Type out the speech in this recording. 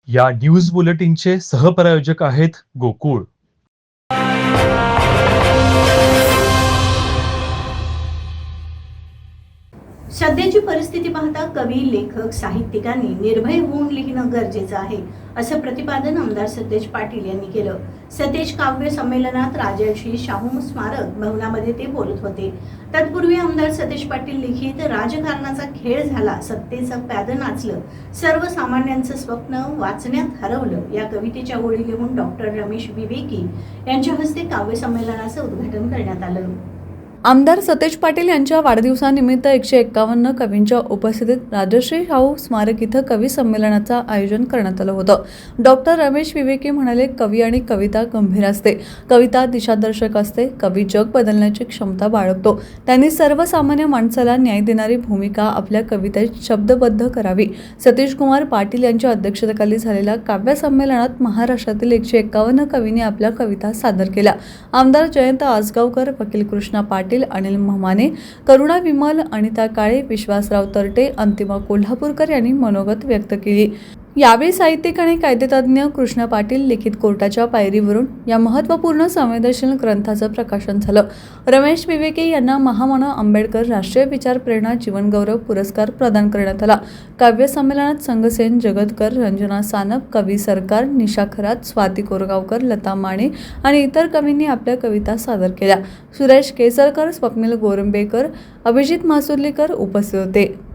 या न्यूज बुलेटिनचे सहप्रायोजक आहेत गोकुळ. सध्याची परिस्थिती पाहता कवी, लेखक, साहित्यिकांनी निर्भय होऊन लिहिणं गरजेचं आहे, असं प्रतिपादन आमदार सतेज पाटील यांनी केलं. सतेज काव्य संमेलनात राजर्षी शाहू स्मारक भवनामध्ये ते बोलत होते. तत्पूर्वी आमदार सतेज पाटील लिखित राजकारणाचा खेळ झाला, सत्तेचं प्यादं नाचलं, सर्वसामान्यांचं स्वप्न वाचण्यात हरवलं या कवितेच्या ओळी लिहून डॉक्टर रमेश विवेकी यांच्या हस्ते काव्य संमेलनाचं उद्घाटन करण्यात आलं. आमदार सतेज पाटील यांच्या वाढदिवसानिमित्त 151 कवींच्या उपस्थितीत राजश्री शाहू स्मारक इथं कवी संमेलनाचं आयोजन करण्यात आलं होतं. डॉक्टर रमेश विवेकी म्हणाले, कवी आणि कविता गंभीर असते. कविता दिशादर्शक असते. कवी जग बदलण्याची क्षमता बाळगतो. त्यांनी सर्वसामान्य माणसाला न्याय देणारी भूमिका आपल्या कवितेत शब्दबद्ध करावी. सतीश कुमार पाटील यांच्या अध्यक्षतेखाली झालेल्या काव्य संमेलनात महाराष्ट्रातील 151 कवींनी आपल्या कविता सादर केल्या. आमदार जयंत आसगावकर, वकील कृष्णा पाटील, अनिल महमाने, करुणा विमल, अनिता काळे, विश्वासराव तरटे, अंतिमा कोल्हापूरकर यांनी मनोगत व्यक्त केली. यावेळी साहित्यिक आणि कायदेतज्ञ कृष्णा पाटील लिखित कोर्टाच्या पायरीवरून या महत्त्वपूर्ण संवेदनशील ग्रंथाचं प्रकाशन झालं. रमेश विवेकी यांना महामानव आंबेडकर राष्ट्रीय विचार प्रेरणा जीवनगौरव पुरस्कार प्रदान करण्यात आला. काव्य संमेलनात संगसेन जगतकर, रंजना सानप, कवी सरकार, निशा खरात, स्वाती कोरगावकर, लता माने आणि इतर कवींनी आपल्या कविता सादर केल्या. सुरेश केसरकर, स्वप्नील गोरंबेकर, अभिजित मासुर्लीकर उपस्थित होते.